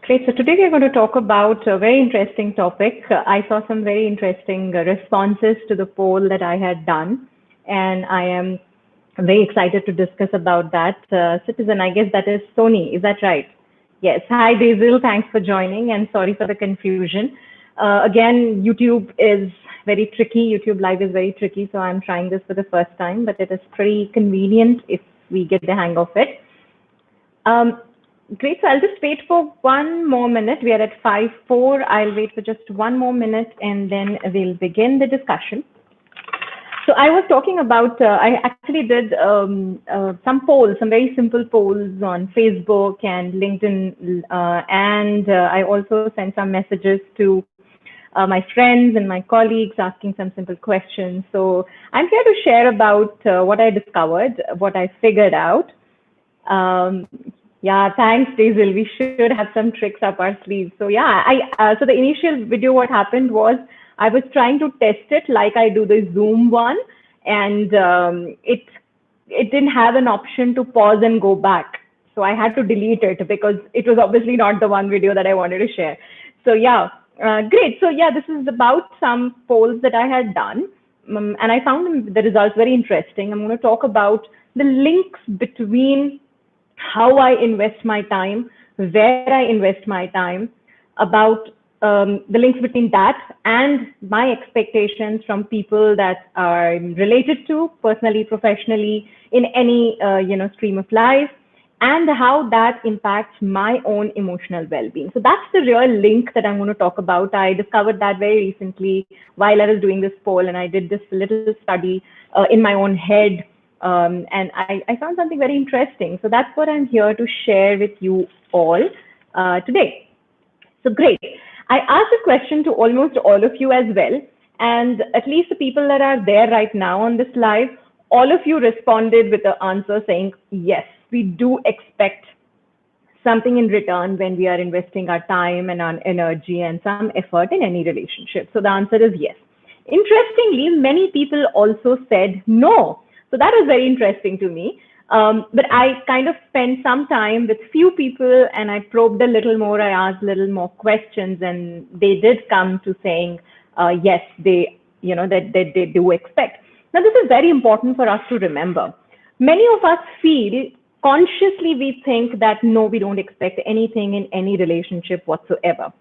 Great. So today we're going to talk about a very interesting topic. I saw some very interesting responses to the poll that I had done, and I am very excited to discuss about that. Citizen, I guess that is Sony. Is that right? Yes. Hi, Basil. Thanks for joining, and sorry for the confusion. Again, YouTube is very tricky. YouTube Live is very tricky, so I'm trying this for the first time, but it is pretty convenient if we get the hang of it. Great. So I'll just wait for one more minute. We are at 5:04. I'll wait for just one more minute and then we'll begin the discussion. So I was talking about, I actually did some polls, some very simple polls on Facebook and LinkedIn. And I also sent some messages to my friends and my colleagues asking some simple questions. So I'm here to share about what I discovered, what I figured out. Yeah, thanks, Basil. We should have some tricks up our sleeves. So yeah, so the initial video, what happened was I was trying to test it like I do the Zoom one, and it didn't have an option to pause and go back. So I had to delete it because it was obviously not the one video that I wanted to share. So yeah, great. So yeah, this is about some polls that I had done, and I found the results very interesting. I'm going to talk about the links between how I invest my time, where I invest my time, about the links between that and my expectations from people that I'm related to personally, professionally, in any stream of life, and how that impacts my own emotional well-being. So that's the real link that I'm going to talk about. I discovered that very recently while I was doing this poll, and I did this little study in my own head. And I found something very interesting. So that's what I'm here to share with you all today. So great. I asked a question to almost all of you as well. And at least the people that are there right now on this live, all of you responded with the answer saying, yes, we do expect something in return when we are investing our time and our energy and some effort in any relationship. So the answer is yes. Interestingly, many people also said no. So that was very interesting to me. But I kind of spent some time with few people and I probed a little more. I asked a little more questions, and they did come to saying, yes, they do expect. Now, this is very important for us to remember. Many of us feel consciously we think that no, we don't expect anything in any relationship whatsoever,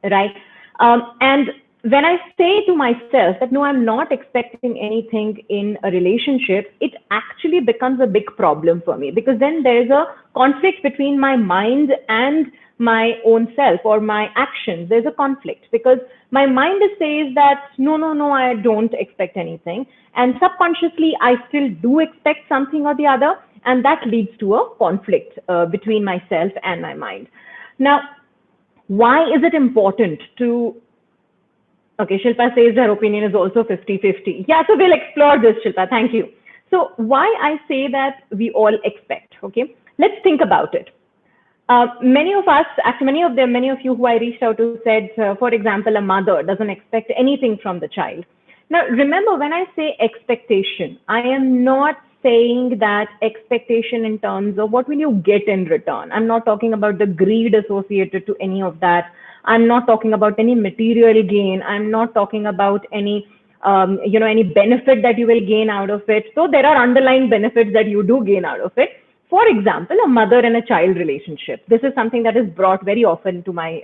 right? And when I say to myself that no, I'm not expecting anything in a relationship, it actually becomes a big problem for me, because then there's a conflict between my mind and my own self or my actions. There's a conflict because my mind says that no, I don't expect anything. And subconsciously, I still do expect something or the other. And that leads to a conflict between myself and my mind. Now, why is it important to Okay, Shilpa says her opinion is also 50-50. Yeah, so we'll explore this, Shilpa. Thank you. So why I say that we all expect, okay? Let's think about it. Many of us, actually many of you who I reached out to said, for example, a mother doesn't expect anything from the child. Now, remember, when I say expectation, I am not saying that expectation in terms of what will you get in return. I'm not talking about the greed associated to any of that. I'm not talking about any material gain. I'm not talking about any, any benefit that you will gain out of it. So there are underlying benefits that you do gain out of it. For example, a mother and a child relationship. This is something that is brought very often to my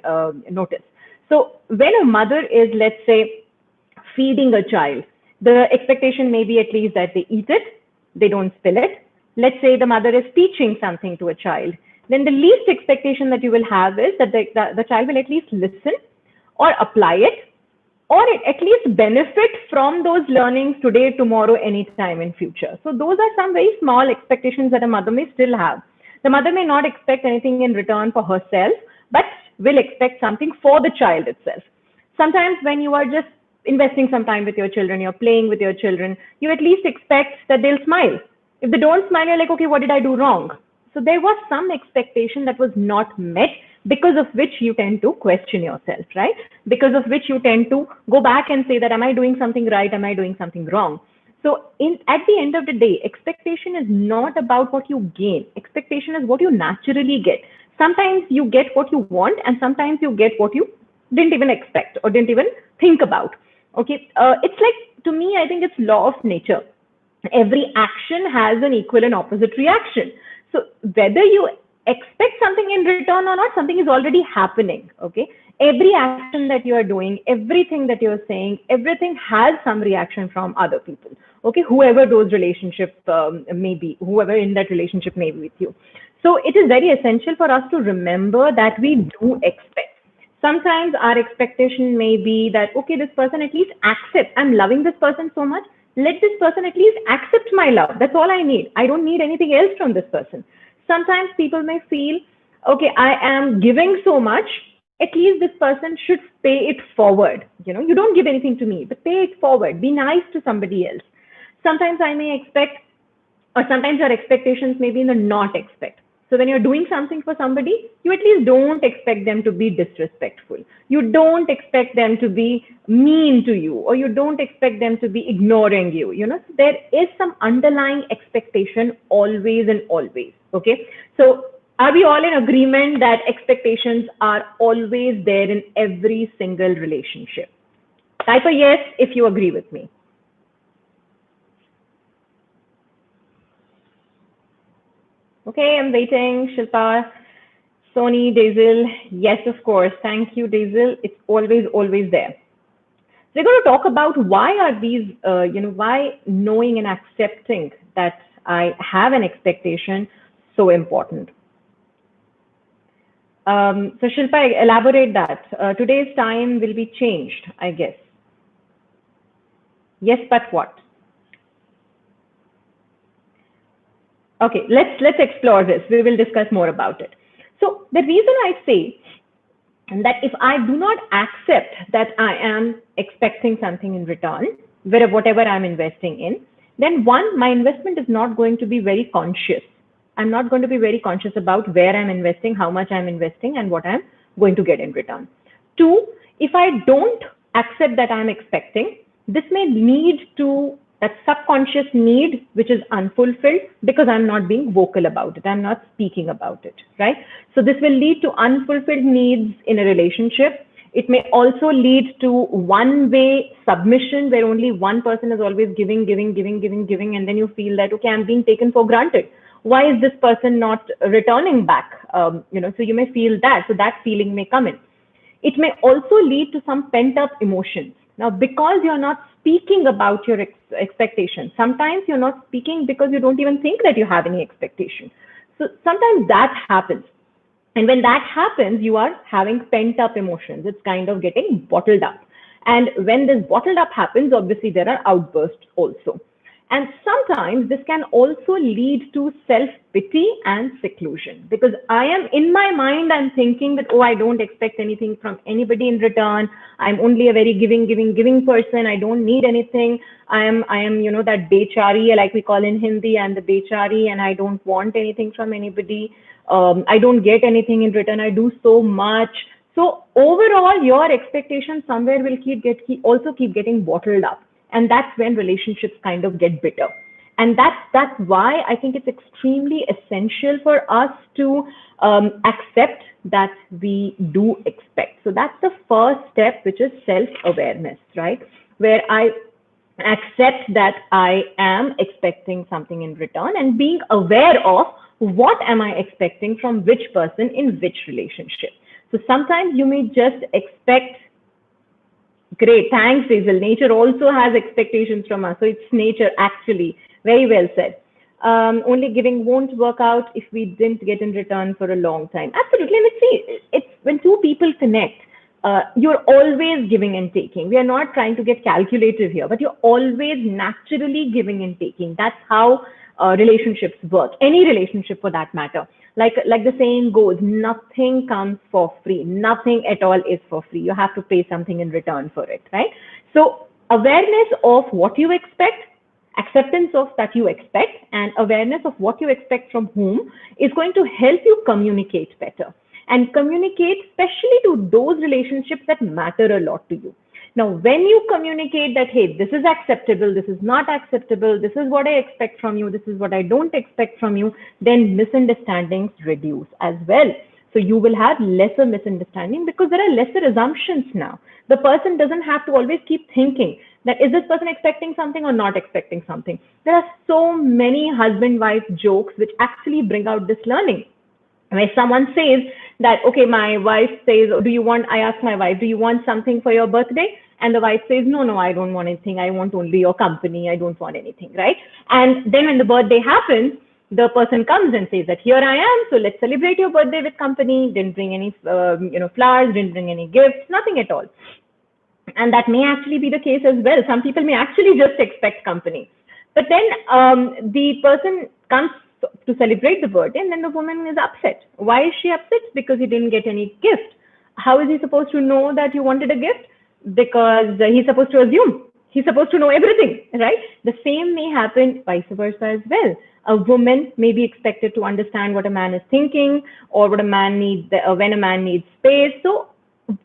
notice. So when a mother is, let's say, feeding a child, the expectation may be at least that they eat it, they don't spill it. Let's say the mother is teaching something to a child. Then the least expectation that you will have is that the child will at least listen or apply it, or at least benefit from those learnings today, tomorrow, anytime in future. So those are some very small expectations that a mother may still have. The mother may not expect anything in return for herself, but will expect something for the child itself. Sometimes when you are just investing some time with your children, you're playing with your children, you at least expect that they'll smile. If they don't smile, you're like, okay, what did I do wrong? So there was some expectation that was not met, because of which you tend to question yourself, right? Because of which you tend to go back and say that, am I doing something right? Am I doing something wrong? So at the end of the day, expectation is not about what you gain. Expectation is what you naturally get. Sometimes you get what you want, and sometimes you get what you didn't even expect or didn't even think about. Okay, it's like, to me, I think it's law of nature. Every action has an equal and opposite reaction. So whether you expect something in return or not, something is already happening. Okay, every action that you are doing, everything that you're saying, everything has some reaction from other people. Okay, whoever those relationships may be, whoever in that relationship may be with you. So it is very essential for us to remember that we do expect. Sometimes our expectation may be that, okay, this person at least accepts, I'm loving this person so much, let this person at least accept my love. That's all I need. I don't need anything else from this person. Sometimes people may feel, okay, I am giving so much, at least this person should pay it forward. You don't give anything to me, but pay it forward. Be nice to somebody else. Sometimes I may expect, or sometimes your expectations may be in the not expect. So when you're doing something for somebody, you at least don't expect them to be disrespectful. You don't expect them to be mean to you, or you don't expect them to be ignoring you. So there is some underlying expectation always and always. Okay. So are we all in agreement that expectations are always there in every single relationship? Type a yes if you agree with me. Okay, I'm waiting. Shilpa, Sony, Daisel. Yes, of course. Thank you, Daisel. It's always, always there. We're going to talk about why are these, why knowing and accepting that I have an expectation so important. So Shilpa, elaborate that. Today's time will be changed, I guess. Yes, but what? Okay, let's explore this. We will discuss more about it. So the reason I say that if I do not accept that I am expecting something in return, whatever I'm investing in, then one, my investment is not going to be very conscious. I'm not going to be very conscious about where I'm investing, how much I'm investing, and what I'm going to get in return. Two, if I don't accept that I'm expecting, this may lead to that subconscious need, which is unfulfilled because I'm not being vocal about it. I'm not speaking about it, right? So this will lead to unfulfilled needs in a relationship. It may also lead to one-way submission where only one person is always giving, and then you feel that, okay, I'm being taken for granted. Why is this person not returning back? So you may feel that. So that feeling may come in. It may also lead to some pent-up emotions. Now, because you're not speaking about your expectations, sometimes you're not speaking because you don't even think that you have any expectation. So sometimes that happens. And when that happens, you are having pent-up emotions. It's kind of getting bottled up. And when this bottled up happens, obviously there are outbursts also. And sometimes this can also lead to self-pity and seclusion, because I am in my mind, I'm thinking that, oh, I don't expect anything from anybody in return. I'm only a very giving person. I don't need anything. I am, that bechari, like we call in Hindi, I'm the bechari, and I don't want anything from anybody. I don't get anything in return. I do so much. So overall, your expectations somewhere will also keep getting bottled up. And that's when relationships kind of get bitter. And that's why I think it's extremely essential for us to accept that we do expect. So that's the first step, which is self-awareness, right? Where I accept that I am expecting something in return and being aware of what am I expecting from which person in which relationship. So sometimes you may just expect. Great, thanks, Hazel. Nature also has expectations from us. So it's nature, actually. Very well said. Only giving won't work out if we didn't get in return for a long time. Absolutely. Let's see. It's when two people connect, you're always giving and taking. We are not trying to get calculative here, but you're always naturally giving and taking. That's how relationships work. Any relationship for that matter. Like the saying goes, nothing comes for free. Nothing at all is for free. You have to pay something in return for it, right? So awareness of what you expect, acceptance of that you expect, and awareness of what you expect from whom is going to help you communicate better. And communicate especially to those relationships that matter a lot to you. Now, when you communicate that, hey, this is acceptable, this is not acceptable, this is what I expect from you, this is what I don't expect from you, then misunderstandings reduce as well. So you will have lesser misunderstanding because there are lesser assumptions now. The person doesn't have to always keep thinking that is this person expecting something or not expecting something. There are so many husband-wife jokes which actually bring out this learning. Where someone says that, okay, my wife says, do you want, I ask my wife, do you want something for your birthday? And the wife says, no, I don't want anything. I want only your company. I don't want anything, right? And then when the birthday happens, the person comes and says that here I am, so let's celebrate your birthday with company. Didn't bring any, flowers, didn't bring any gifts, nothing at all. And that may actually be the case as well. Some people may actually just expect company. But then the person comes to celebrate the birthday, and then the woman is upset. Why is she upset? Because he didn't get any gift. How is he supposed to know that you wanted a gift? Because he's supposed to assume. He's supposed to know everything, right? The same may happen vice versa as well. A woman may be expected to understand what a man is thinking or what a man needs, when a man needs space. So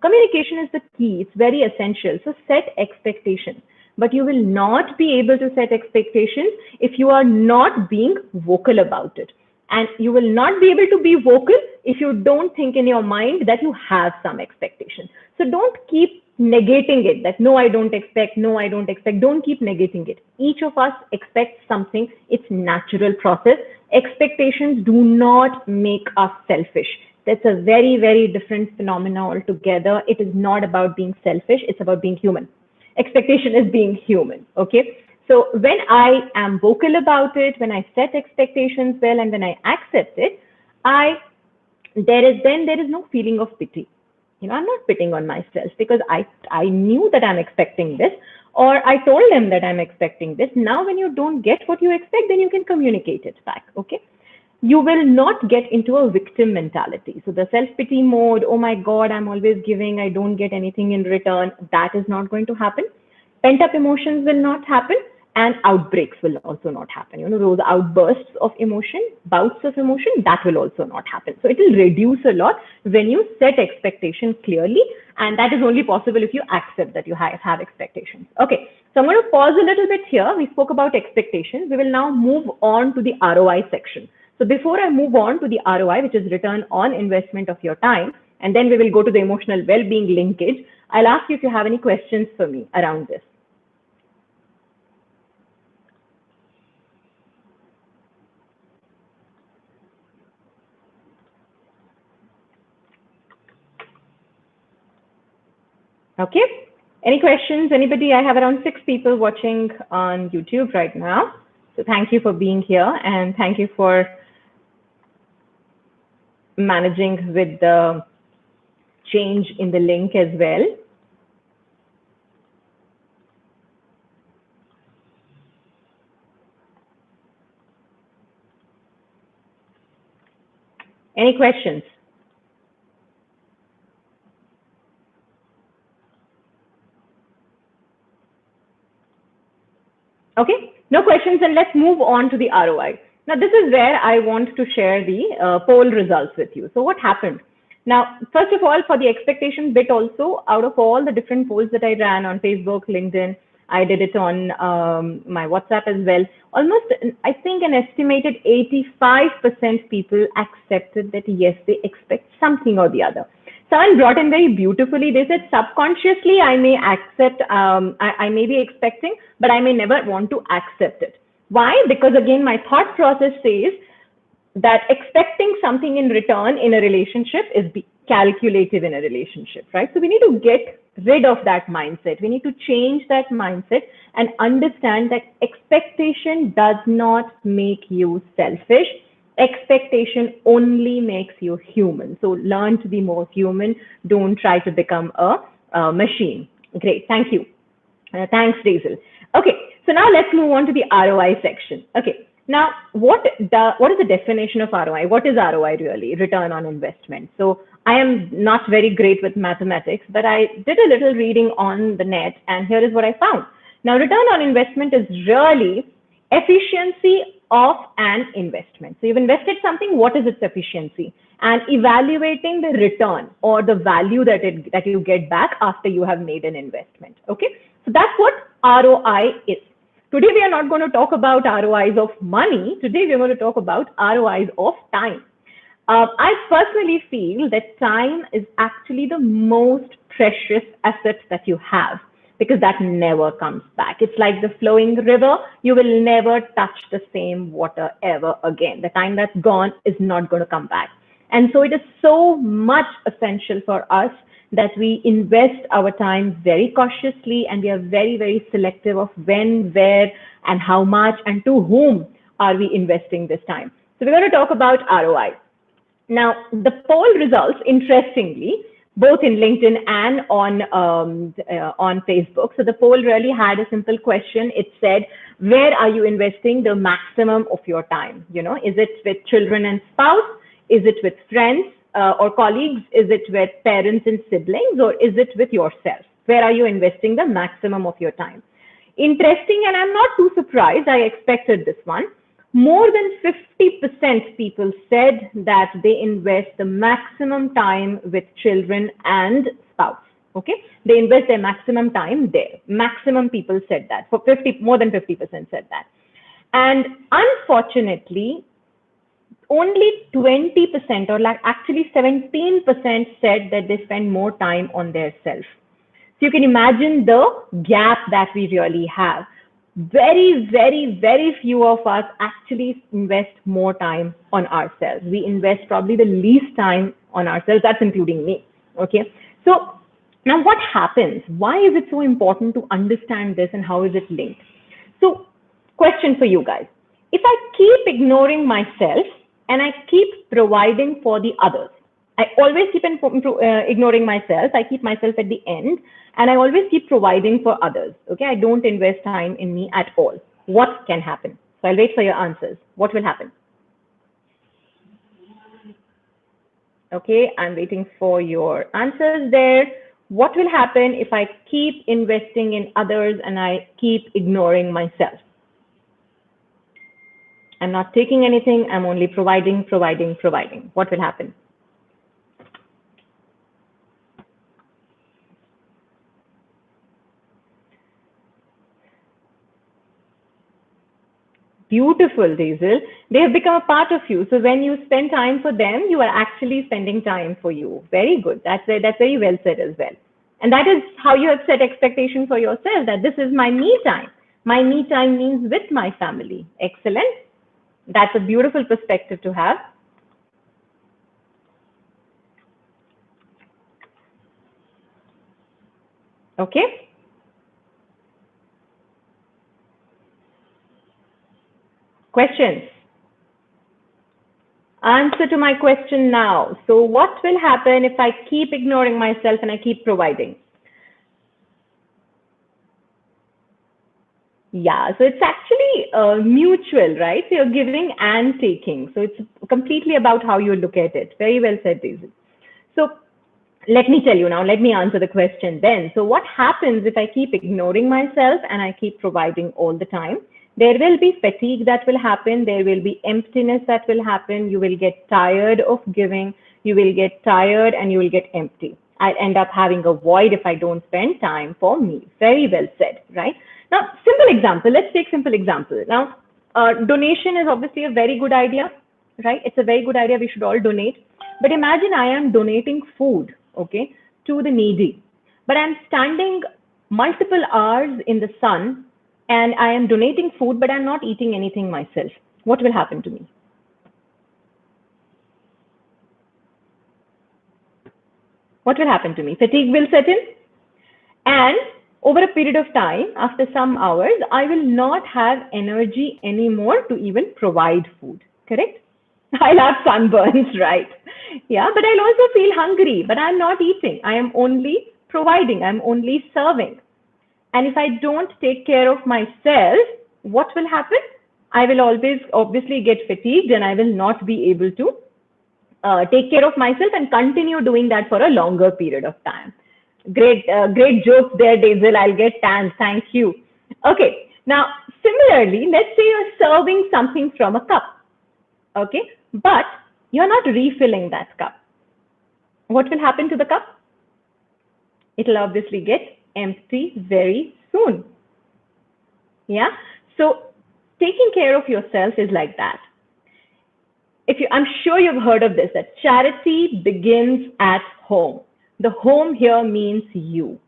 communication is the key. It's very essential. So set expectations. But you will not be able to set expectations if you are not being vocal about it. And you will not be able to be vocal if you don't think in your mind that you have some expectation. So don't keep negating it, that no, I don't expect, no, I don't expect. Don't keep negating it. Each of us expects something. It's natural process. Expectations do not make us selfish. That's a very, very different phenomena altogether. It is not about being selfish. It's about being human. Expectation is being human, okay? So when I am vocal about it, when I set expectations well, and when I accept it, there is no feeling of pity. I'm not pitying on myself because I knew that I'm expecting this, or I told them that I'm expecting this. Now, when you don't get what you expect, then you can communicate it back, okay? You will not get into a victim mentality. So the self-pity mode, oh my God, I'm always giving, I don't get anything in return, that is not going to happen. Pent-up emotions will not happen, and outbreaks will also not happen. Those outbursts of emotion, bouts of emotion, that will also not happen. So it will reduce a lot when you set expectations clearly, and that is only possible if you accept that you have expectations. Okay, so I'm going to pause a little bit here. We spoke about expectations. We will now move on to the ROI section. So before I move on to the ROI, which is return on investment of your time, and then we will go to the emotional well-being linkage, I'll ask you if you have any questions for me around this. Okay, any questions? Anybody? I have around 6 people watching on YouTube right now. So thank you for being here, and thank you for managing with the change in the link as well. Any questions? Okay, no questions, and let's move on to the ROI. Now, this is where I want to share the poll results with you. So what happened? Now, first of all, for the expectation bit also, out of all the different polls that I ran on Facebook, LinkedIn, I did it on my WhatsApp as well. Almost, I think an estimated 85% people accepted that yes, they expect something or the other. Someone brought in very beautifully, they said subconsciously I may accept, I may be expecting, but I may never want to accept it. Why? Because again, my thought process says that expecting something in return in a relationship is calculative in a relationship, right? So we need to get rid of that mindset. We need to change that mindset and understand that expectation does not make you selfish. Expectation only makes you human. So learn to be more human. Don't try to become a machine. Great, thank you. Thanks, Daisy. Okay, so now let's move on to the ROI section. Okay, now what is the definition of ROI? What is ROI really? Return on investment. So I am not very great with mathematics, but I did a little reading on the net, and here is what I found. Now, return on investment is really efficiency of an investment. So you've invested something, what is its efficiency? And evaluating the return or the value that you get back after you have made an investment. Okay, so that's what ROI is. Today, we are not going to talk about ROIs of money. Today, we're going to talk about ROIs of time. I personally feel that time is actually the most precious asset that you have because that never comes back. It's like the flowing river. You will never touch the same water ever again. The time that's gone is not going to come back. And so it is so much essential for us that we invest our time very cautiously and we are very, very selective of when, where, and how much and to whom are we investing this time. So we're going to talk about ROI. Now, the poll results, interestingly, both in LinkedIn and on Facebook. So the poll really had a simple question. It said, where are you investing the maximum of your time? You know, is it with children and spouse? Is it with friends or colleagues? Is it with parents and siblings? Or is it with yourself? Where are you investing the maximum of your time? Interesting, and I'm not too surprised. I expected this one. More than 50% people said that they invest the maximum time with children and spouse. Okay, they invest their maximum time there. Maximum people said that. For 50, more than 50% said that. And unfortunately, only 20% or like actually 17% said that they spend more time on their self. So you can imagine the gap that we really have. Very, very, very few of us actually invest more time on ourselves. We invest probably the least time on ourselves. That's including me. Okay. So now what happens? Why is it so important to understand this and how is it linked? So question for you guys. If I keep ignoring myself and I keep providing for the others, I always keep ignoring myself. I keep myself at the end and I always keep providing for others. Okay, I don't invest time in me at all. What can happen? So I'll wait for your answers. What will happen? Okay, I'm waiting for your answers there. What will happen if I keep investing in others and I keep ignoring myself? I'm not taking anything. I'm only providing. What will happen? Beautiful, Diesel. They have become a part of you. So when you spend time for them, you are actually spending time for you. Very good. That's very well said as well. And that is how you have set expectation for yourself, that this is my me time. My me time means with my family. Excellent. That's a beautiful perspective to have. Okay. Questions? Answer to my question now. So what will happen if I keep ignoring myself and I keep providing? Yeah, so it's actually mutual, right? So you're giving and taking. So it's completely about how you look at it. Very well said, Daisy. So let me tell you now, let me answer the question then. So what happens if I keep ignoring myself and I keep providing all the time? There will be fatigue that will happen. There will be emptiness that will happen. You will get tired of giving. You will get tired and you will get empty. I end up having a void if I don't spend time for me. Very well said, right? Now, simple example. Let's take simple example. Now, donation is obviously a very good idea, right? It's a very good idea. We should all donate. But imagine I am donating food, okay, to the needy. But I'm standing multiple hours in the sun and I am donating food, but I'm not eating anything myself. What will happen to me? What will happen to me? Fatigue will set in. And over a period of time, after some hours, I will not have energy anymore to even provide food, correct? I'll have sunburns, right? Yeah, but I'll also feel hungry, but I'm not eating. I am only providing, I'm only serving. And if I don't take care of myself, what will happen? I will always obviously get fatigued and I will not be able to take care of myself and continue doing that for a longer period of time. Great, great jokes there, Daisel. I'll get tanned. Thank you. Okay. Now, similarly, let's say you're serving something from a cup. Okay. But you're not refilling that cup. What will happen to the cup? It'll obviously get empty very soon. Yeah. So taking care of yourself is like that. If I'm sure you've heard of this, that charity begins at home. The home here means you.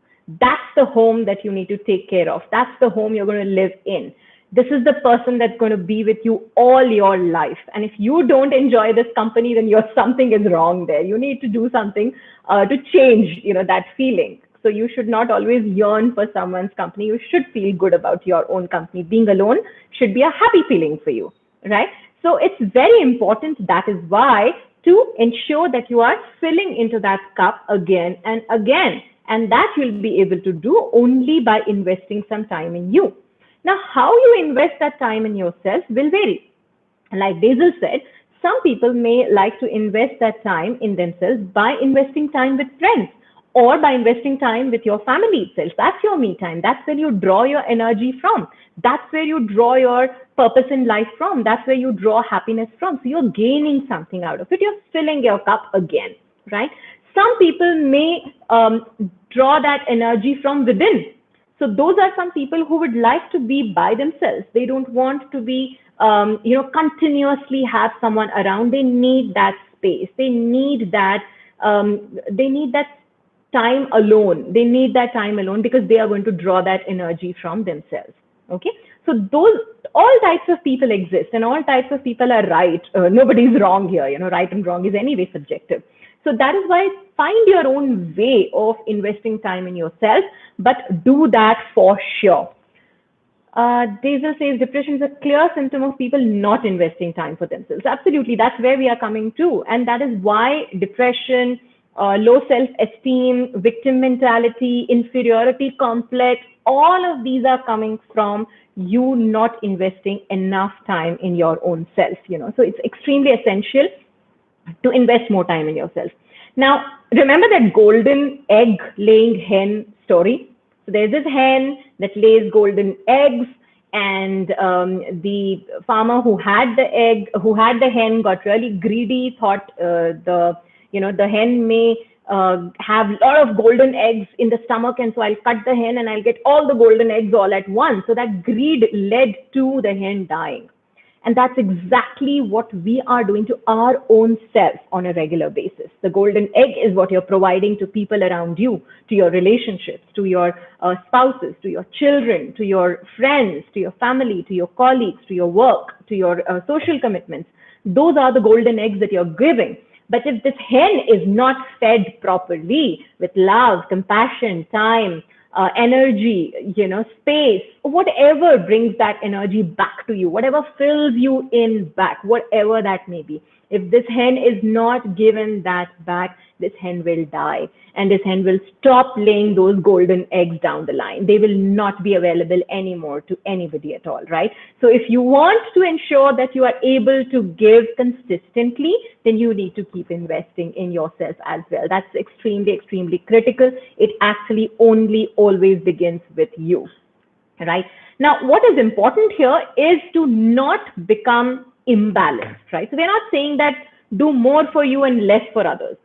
That's the home that you need to take care of. That's the home you're going to live in. This is the person that's going to be with you all your life. And if you don't enjoy this company, then something is wrong there. You need to do something to change, that feeling. So you should not always yearn for someone's company. You should feel good about your own company. Being alone should be a happy feeling for you, right? So it's very important. That is why to ensure that you are filling into that cup again and again. And that you'll be able to do only by investing some time in you. Now, how you invest that time in yourself will vary. Like Basil said, some people may like to invest that time in themselves by investing time with friends or by investing time with your family itself. That's your me time. That's where you draw your energy from. That's where you draw your purpose in life from. That's where you draw happiness from. So you're gaining something out of it. You're filling your cup again, right? Some people may draw that energy from within. So those are some people who would like to be by themselves. They don't want to be, continuously have someone around. They need that space. They need that. Time alone. They need that time alone because they are going to draw that energy from themselves. Okay. So all types of people exist, and all types of people are right. Nobody's wrong here. Right and wrong is anyway subjective. So that is why find your own way of investing time in yourself, but do that for sure. Daisy says depression is a clear symptom of people not investing time for themselves. Absolutely, that's where we are coming to. And that is why depression, low self-esteem, victim mentality, inferiority complex, all of these are coming from you not investing enough time in your own self. So it's extremely essential to invest more time in yourself. Now, remember that golden egg laying hen story? So there's this hen that lays golden eggs, and the farmer who had the hen got really greedy, thought the hen may have a lot of golden eggs in the stomach, and so I'll cut the hen and I'll get all the golden eggs all at once. So that greed led to the hen dying. And that's exactly what we are doing to our own self on a regular basis. The golden egg is what you're providing to people around you, to your relationships, to your spouses, to your children, to your friends, to your family, to your colleagues, to your work, to your social commitments. Those are the golden eggs that you're giving. But if this hen is not fed properly with love, compassion, time, energy, space, whatever brings that energy back to you, whatever fills you in back, whatever that may be. If this hen is not given that back, this hen will die, and this hen will stop laying those golden eggs down the line. They will not be available anymore to anybody at all, right? So if you want to ensure that you are able to give consistently, then you need to keep investing in yourself as well. That's extremely, extremely critical. It actually only always begins with you, right? Now, what is important here is to not become imbalanced, right? So we're not saying that do more for you and less for others.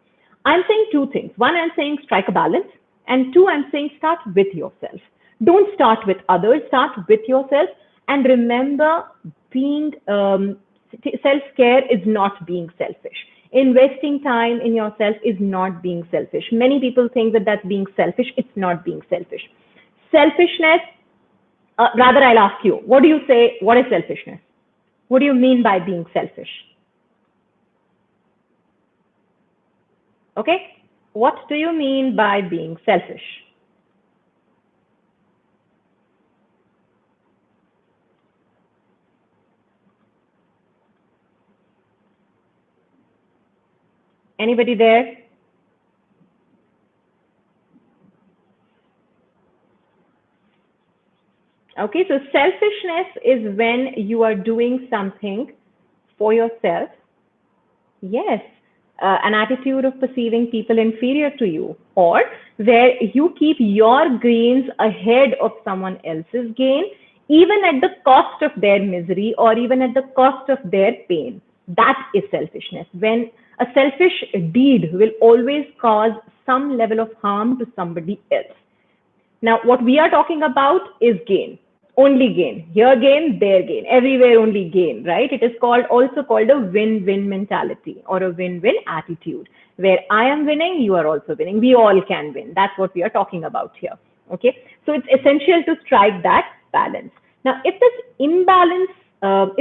I'm saying two things. One, I'm saying strike a balance. And two, I'm saying start with yourself. Don't start with others, start with yourself. And remember, being self-care is not being selfish. Investing time in yourself is not being selfish. Many people think that that's being selfish. It's not being selfish. Selfishness, rather I'll ask you, what do you say, what is selfishness? What do you mean by being selfish? Okay, what do you mean by being selfish? Anybody there? Okay, so selfishness is when you are doing something for yourself. Yes, an attitude of perceiving people inferior to you, or where you keep your gains ahead of someone else's gain, even at the cost of their misery or even at the cost of their pain. That is selfishness. When a selfish deed will always cause some level of harm to somebody else. Now, what we are talking about is gain. only gain. Here gain, there gain, everywhere only gain, right? It is also called a win-win mentality or a win-win attitude, where I am winning, you are also winning. We all can win. That's what we are talking about here. Okay, so it's essential to strike that balance. Now, if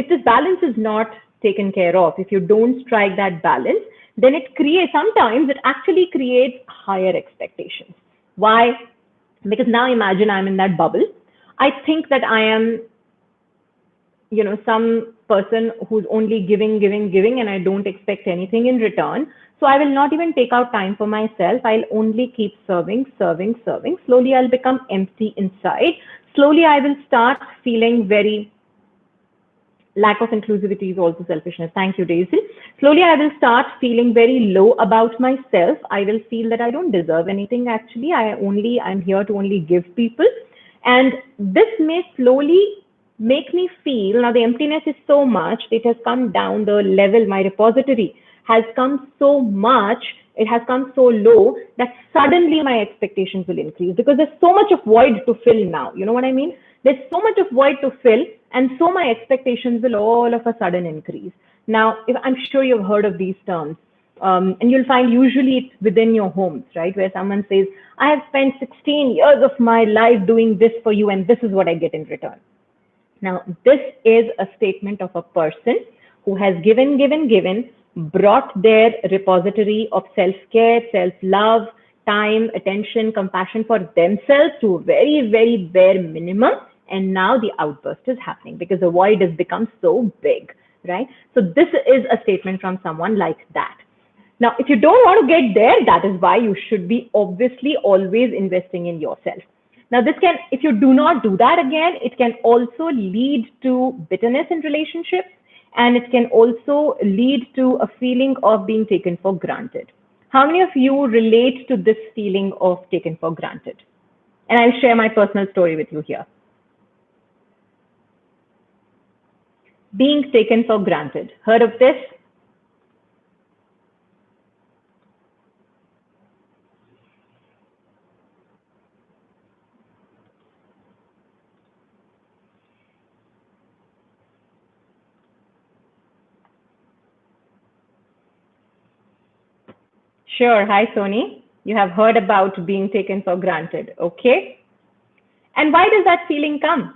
this balance is not taken care of, if you don't strike that balance, then sometimes it actually creates higher expectations. Why? Because now imagine I'm in that bubble. I think that I am, some person who's only giving, and I don't expect anything in return. So I will not even take out time for myself. I'll only keep serving. Slowly I'll become empty inside. Slowly I will start feeling very lack of inclusivity is also selfishness. Thank you, Daisy. Slowly, I will start feeling very low about myself. I will feel that I don't deserve anything actually. I'm here to only give people. And this may slowly make me feel, now the emptiness is so much, it has come down the level, my repository has come so much, it has come so low that suddenly my expectations will increase because there's so much of void to fill now. You know what I mean? There's so much of void to fill, and so my expectations will all of a sudden increase. Now, if I'm sure you've heard of these terms, and you'll find usually it's within your homes, right? Where someone says, I have spent 16 years of my life doing this for you, and this is what I get in return. Now, this is a statement of a person who has given, brought their repository of self-care, self-love, time, attention, compassion for themselves to a very, very bare minimum. And now the outburst is happening because the void has become so big, right? So this is a statement from someone like that. Now, if you don't want to get there, that is why you should be obviously always investing in yourself. Now, if you do not do that again, it can also lead to bitterness in relationships, and it can also lead to a feeling of being taken for granted. How many of you relate to this feeling of taken for granted? And I'll share my personal story with you here. Being taken for granted. Heard of this? Sure. Hi, Sony. You have heard about being taken for granted. Okay. And why does that feeling come?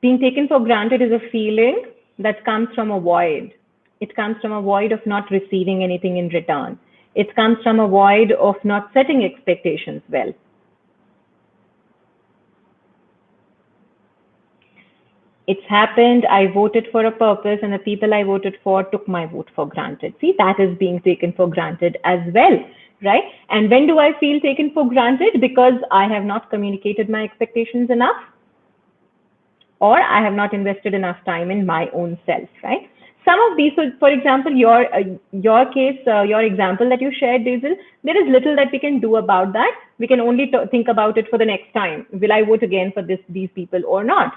Being taken for granted is a feeling that comes from a void. It comes from a void of not receiving anything in return. It comes from a void of not setting expectations well. It's happened, I voted for a purpose, and the people I voted for took my vote for granted. See, that is being taken for granted as well, right? And when do I feel taken for granted? Because I have not communicated my expectations enough, or I have not invested enough time in my own self, right? Some of these, so for example, your case, your example that you shared, Basil, there is little that we can do about that. We can only think about it for the next time. Will I vote again for these people or not?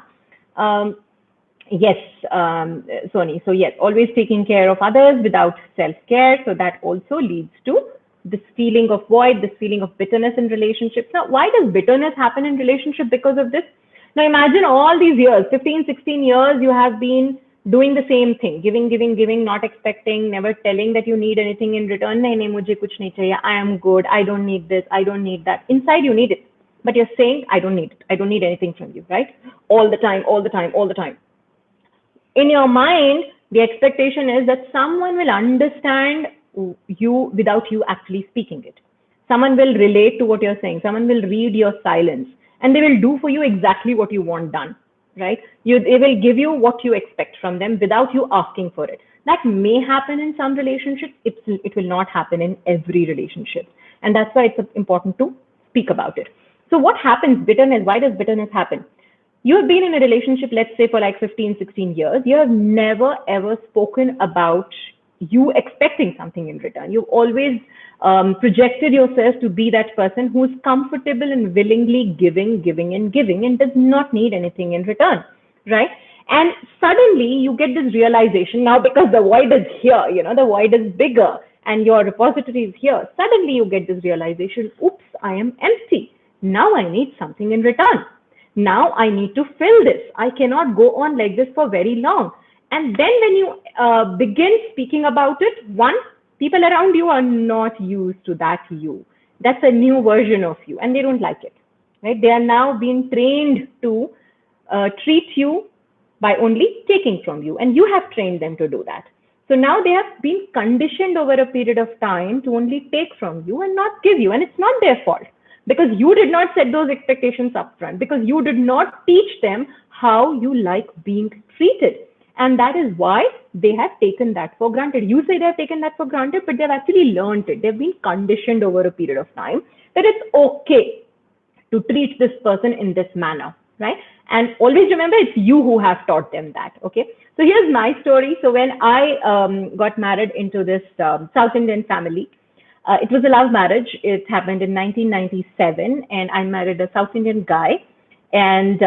Yes, Sony. So yes, always taking care of others without self-care. So that also leads to this feeling of void, this feeling of bitterness in relationships. Now, why does bitterness happen in relationship because of this? Now imagine all these years, 15, 16 years, you have been doing the same thing, giving, not expecting, never telling that you need anything in return. Nahi, mujhe kuch nahi chahiye. I am good. I don't need this. I don't need that. Inside you need it. But you're saying, I don't need it. I don't need anything from you, right? All the time. In your mind, the expectation is that someone will understand you without you actually speaking it. Someone will relate to what you're saying. Someone will read your silence, and they will do for you exactly what you want done, right? They will give you what you expect from them without you asking for it. That may happen in some relationships. It will not happen in every relationship. And that's why it's important to speak about it. So what happens? Bitterness. Why does bitterness happen? You have been in a relationship, let's say for like 15, 16 years. You have never ever spoken about you expecting something in return. You've always projected yourself to be that person who's comfortable and willingly giving and does not need anything in return, right? And suddenly you get this realization now, because the void is here, the void is bigger and your repository is here. Suddenly you get this realization, oops, I am empty. Now I need something in return. Now I need to fill this. I cannot go on like this for very long. And then when you begin speaking about it, one, people around you are not used to that you. That's a new version of you, and they don't like it. Right? They are now being trained to treat you by only taking from you, and you have trained them to do that. So now they have been conditioned over a period of time to only take from you and not give you, and it's not their fault because you did not set those expectations upfront, because you did not teach them how you like being treated. And that is why they have taken that for granted. You say they have taken that for granted, but they've actually learned it. They've been conditioned over a period of time that it's okay to treat this person in this manner, right? And always remember, it's you who have taught them that, okay? So here's my story. So when I got married into this South Indian family, it was a love marriage. It happened in 1997, and I married a South Indian guy. And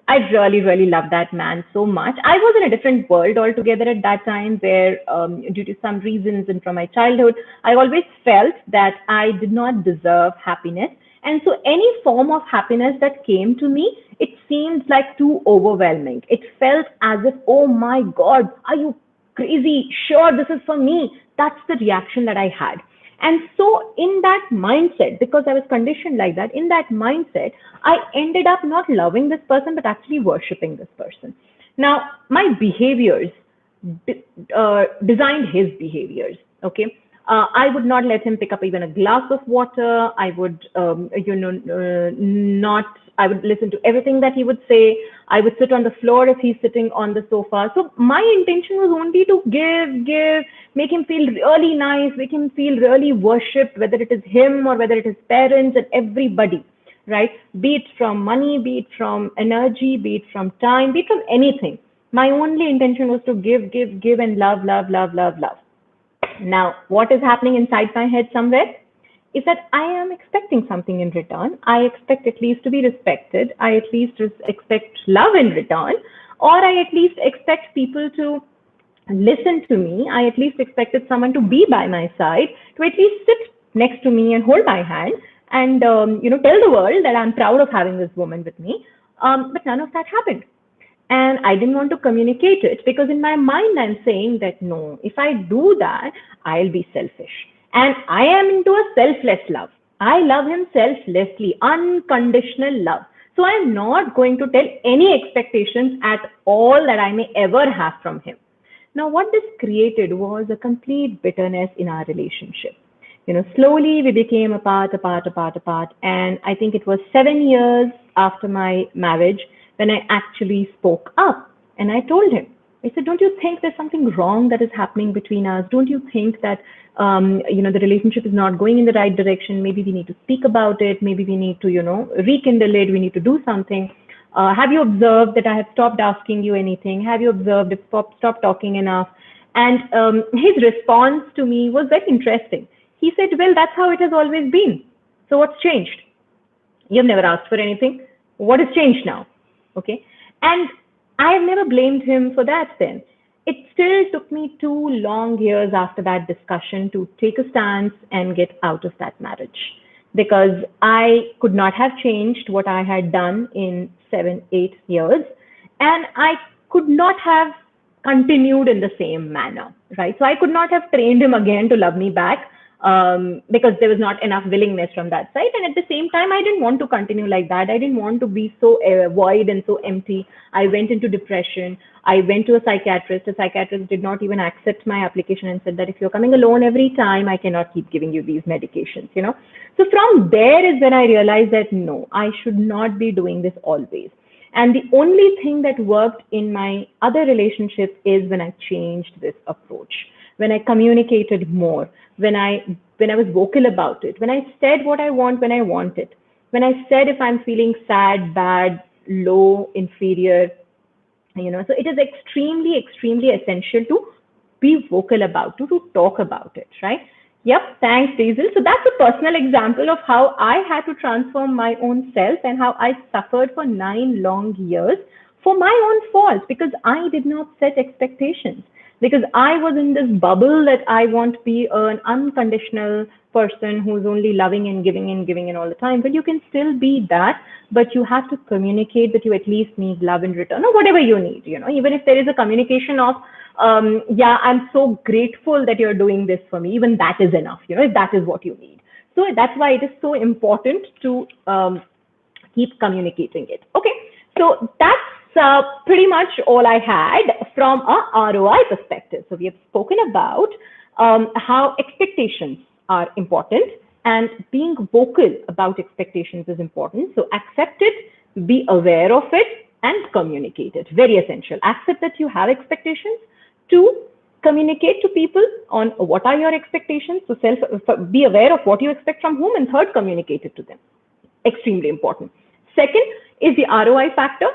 I really, really loved that man so much. I was in a different world altogether at that time, where due to some reasons and from my childhood, I always felt that I did not deserve happiness. And so any form of happiness that came to me, it seemed like too overwhelming. It felt as if, oh my God, are you crazy? Sure, this is for me. That's the reaction that I had. And so in that mindset, because I was conditioned like that, in that mindset, I ended up not loving this person, but actually worshiping this person. Now, my behaviors designed his behaviors, okay? I would not let him pick up even a glass of water. I would, not, I would listen to everything that he would say. I would sit on the floor if he's sitting on the sofa. So my intention was only to give, make him feel really nice, make him feel really worshipped, whether it is him or whether it is parents and everybody, right? Be it from money, be it from energy, be it from time, be it from anything. My only intention was to give and love, love, love, love, love. Now, what is happening inside my head somewhere is that I am expecting something in return. I expect at least to be respected. I at least expect love in return, or I at least expect people to listen to me. I at least expected someone to be by my side, to at least sit next to me and hold my hand and, tell the world that I'm proud of having this woman with me. But none of that happened. And I didn't want to communicate it because in my mind, I'm saying that no, if I do that, I'll be selfish. And I am into a selfless love. I love him selflessly, unconditional love. So I'm not going to tell any expectations at all that I may ever have from him. Now, what this created was a complete bitterness in our relationship. Slowly we became apart. And I think it was 7 years after my marriage when I actually spoke up and I told him, I said, don't you think there's something wrong that is happening between us? Don't you think that, the relationship is not going in the right direction? Maybe we need to speak about it. Maybe we need to, rekindle it. We need to do something. Have you observed that I have stopped asking you anything? Have you observed I've stopped talking enough? And his response to me was very interesting. He said, well, that's how it has always been. So what's changed? You've never asked for anything. What has changed now? Okay. And I have never blamed him for that then. It still took me 2 long years after that discussion to take a stance and get out of that marriage, because I could not have changed what I had done in 7, 8 years. And I could not have continued in the same manner, right? So I could not have trained him again to love me back. Because there was not enough willingness from that side. And at the same time, I didn't want to continue like that. I didn't want to be so void and so empty. I went into depression. I went to a psychiatrist. A psychiatrist did not even accept my application and said that if you're coming alone every time, I cannot keep giving you these medications, So from there is when I realized that no, I should not be doing this always. And the only thing that worked in my other relationships is when I changed this approach, when I communicated more, when I was vocal about it, when I said what I want when I want it, when I said if I'm feeling sad, bad, low, inferior, so it is extremely, extremely essential to be vocal about, to talk about it, right? Yep, thanks, Diesel. So that's a personal example of how I had to transform my own self and how I suffered for 9 long years for my own fault because I did not set expectations. because I was in this bubble that I want to be an unconditional person who's only loving and giving and all the time. But you can still be that, but you have to communicate that you at least need love in return or whatever you need, even if there is a communication of, yeah, I'm so grateful that you're doing this for me. Even that is enough, if that is what you need. So that's why it is so important to keep communicating it. Okay, so that's pretty much all I had from a ROI perspective. So we have spoken about how expectations are important, and being vocal about expectations is important. So accept it, be aware of it, and communicate it. Very essential. Accept that you have expectations. Two, communicate to people on what are your expectations. So be aware of what you expect from whom, and third, communicate it to them. Extremely important. Second is the ROI factor.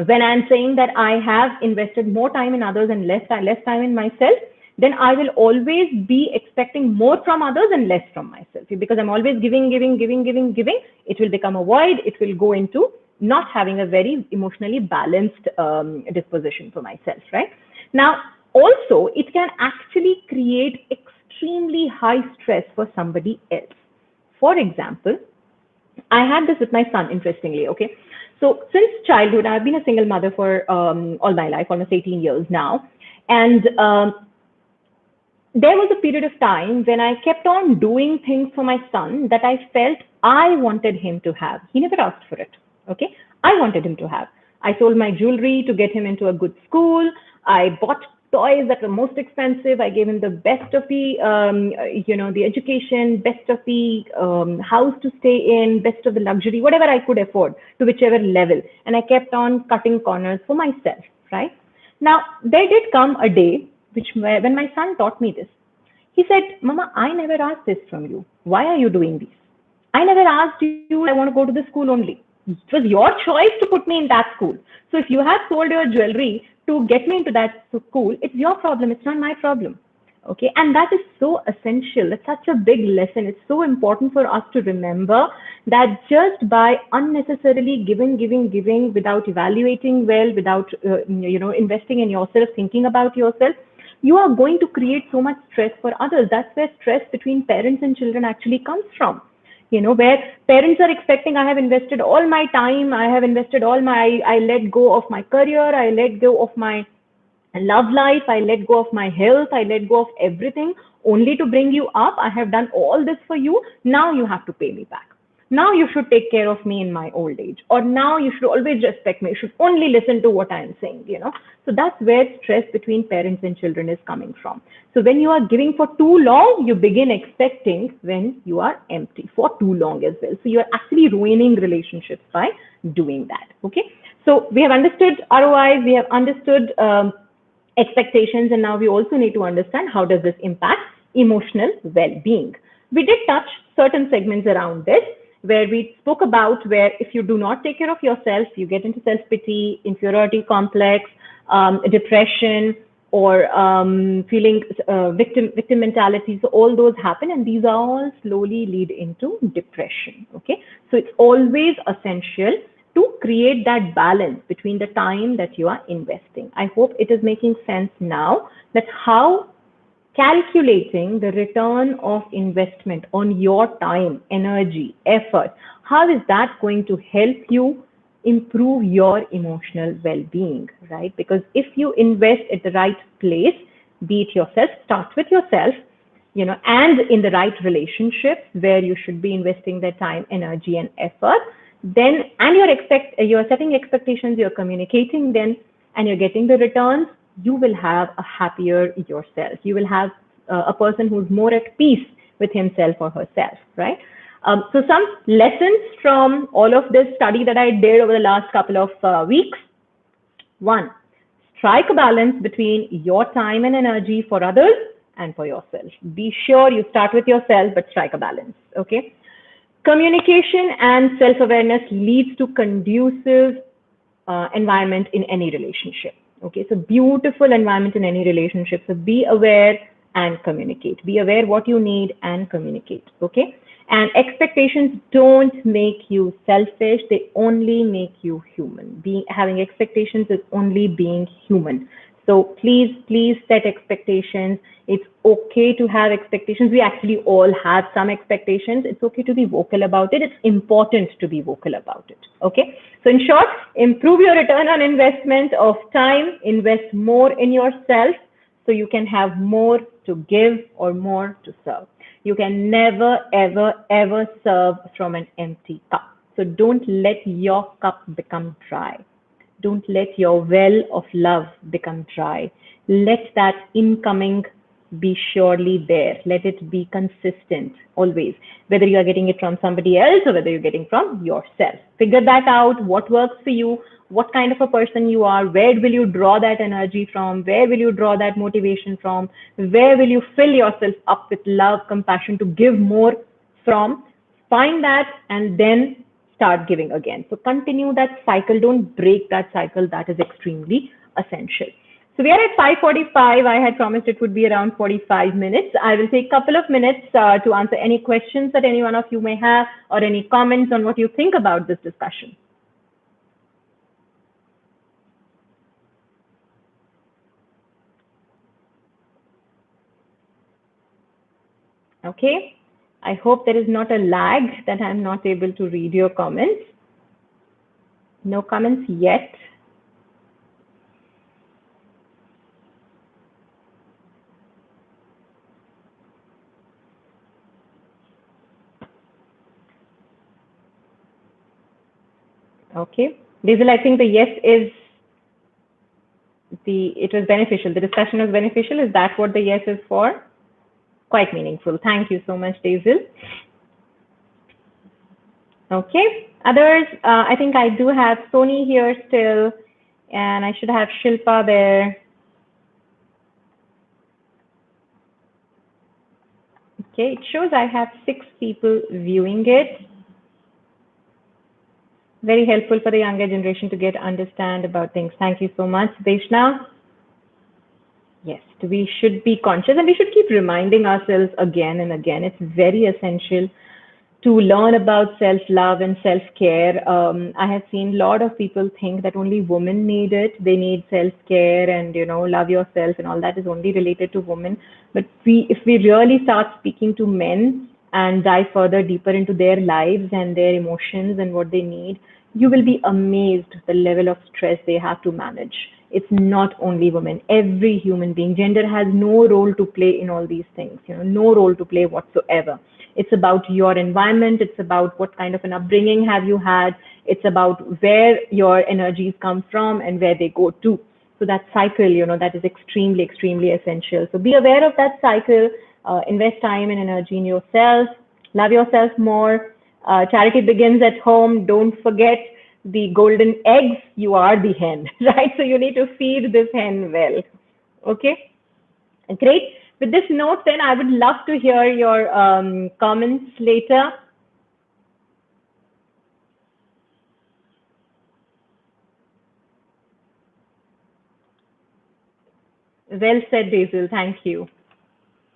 When I'm saying that I have invested more time in others and less time in myself, then I will always be expecting more from others and less from myself. Because I'm always giving. It will become a void. It will go into not having a very emotionally balanced disposition for myself, right? Now, also, it can actually create extremely high stress for somebody else. For example, I had this with my son, interestingly, okay? So since childhood, I've been a single mother for all my life, almost 18 years now. And there was a period of time when I kept on doing things for my son that I felt I wanted him to have. He never asked for it, okay? I wanted him to have. I sold my jewelry to get him into a good school. I bought toys that were most expensive. I gave him the best of the, the education, best of the house to stay in, best of the luxury, whatever I could afford to whichever level. And I kept on cutting corners for myself, right? Now, there did come a day when my son taught me this. He said, Mama, I never asked this from you. Why are you doing this? I never asked you, I want to go to the school only. It was your choice to put me in that school. So if you have sold your jewelry to get me into that school, it's your problem. It's not my problem. Okay. And that is so essential. It's such a big lesson. It's so important for us to remember that just by unnecessarily giving without evaluating well, without, investing in yourself, thinking about yourself, you are going to create so much stress for others. That's where stress between parents and children actually comes from. Where parents are expecting, I have invested all my time, I have invested I let go of my career, I let go of my love life, I let go of my health, I let go of everything only to bring you up. I have done all this for you. Now you have to pay me back. Now you should take care of me in my old age. Or now you should always respect me. You should only listen to what I'm saying, So that's where stress between parents and children is coming from. So when you are giving for too long, you begin expecting when you are empty for too long as well. So you're actually ruining relationships by doing that, okay? So we have understood ROIs, we have understood expectations, and now we also need to understand how does this impact emotional well-being. We did touch certain segments around this, where we spoke about where if you do not take care of yourself, you get into self-pity, inferiority complex, depression, or feeling victim mentality. So all those happen, and these all slowly lead into depression, okay? So it's always essential to create that balance between the time that you are investing. I hope it is making sense now that how calculating the return of investment on your time, energy, effort, how is that going to help you improve your emotional well-being, right? Because if you invest at the right place, be it yourself, start with yourself, and in the right relationships where you should be investing the time, energy, and effort, then, and you're setting expectations, you're communicating them, and you're getting the returns, you will have a happier yourself. You will have a person who's more at peace with himself or herself, right? So some lessons from all of this study that I did over the last couple of weeks. One, strike a balance between your time and energy for others and for yourself. Be sure you start with yourself, but strike a balance, okay? Communication and self-awareness leads to conducive environment in any relationship. Okay, so beautiful environment in any relationship. So be aware and communicate. Be aware what you need and communicate. Okay, and expectations don't make you selfish. They only make you human. Having expectations is only being human. So please set expectations. It's okay to have expectations. We actually all have some expectations. It's okay to be vocal about it. It's important to be vocal about it. Okay. So in short, improve your return on investment of time, invest more in yourself so you can have more to give or more to serve. You can never, ever, ever serve from an empty cup. So don't let your cup become dry. Don't let your well of love become dry. Let that incoming be surely there. Let it be consistent always, whether you are getting it from somebody else or whether you're getting from yourself. Figure that out, what works for you, what kind of a person you are, where will you draw that energy from, where will you draw that motivation from, where will you fill yourself up with love, compassion to give more from. Find that and then start giving again. So continue that cycle. Don't break that cycle. That is extremely essential. So we are at 5:45. I had promised it would be around 45 minutes. I will take a couple of minutes to answer any questions that any one of you may have or any comments on what you think about this discussion. Okay. I hope there is not a lag that I'm not able to read your comments. No comments yet. Okay. Diesel, I think the yes is it was beneficial. The discussion was beneficial. Is that what the yes is for? Quite meaningful. Thank you so much, Diesel. Okay. Others, I think I do have Sony here still, and I should have Shilpa there. Okay, it shows I have 6 people viewing it. Very helpful for the younger generation to understand about things. Thank you so much, Deshna. Yes, we should be conscious and we should keep reminding ourselves again and again. It's very essential to learn about self-love and self-care. I have seen a lot of people think that only women need it. They need self-care and, love yourself and all that is only related to women. But if we really start speaking to men and dive further deeper into their lives and their emotions and what they need, you will be amazed the level of stress they have to manage. It's not only women, every human being. Gender has no role to play in all these things, no role to play whatsoever. It's about your environment. It's about what kind of an upbringing have you had. It's about where your energies come from and where they go to. So that cycle, that is extremely, extremely essential. So be aware of that cycle, invest time and energy in yourself, love yourself more. Charity begins at home. Don't forget the golden eggs. You are the hen, right? So you need to feed this hen well. Okay, great. With this note, then I would love to hear your comments later. Well said, Basil. Thank you.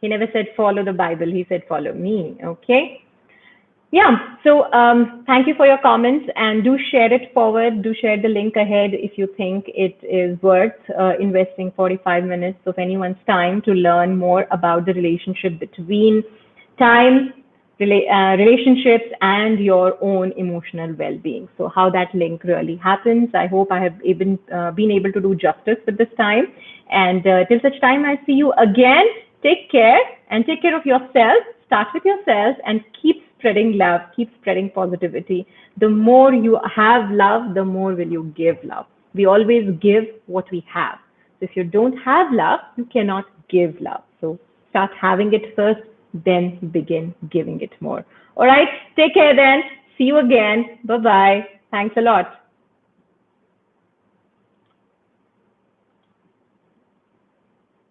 He never said follow the Bible. He said follow me. Okay. Yeah. So thank you for your comments and do share it forward. Do share the link ahead if you think it is worth investing 45 minutes of anyone's time to learn more about the relationship between time, relationships, and your own emotional well-being. So how that link really happens. I hope I have even been able to do justice with this time. And till such time I see you again, take care and take care of yourself. Start with yourself and keep spreading love, keep spreading positivity. The more you have love, the more will you give love. We always give what we have. So if you don't have love, you cannot give love. So start having it first, then begin giving it more. All right, take care then. See you again. Bye-bye. Thanks a lot.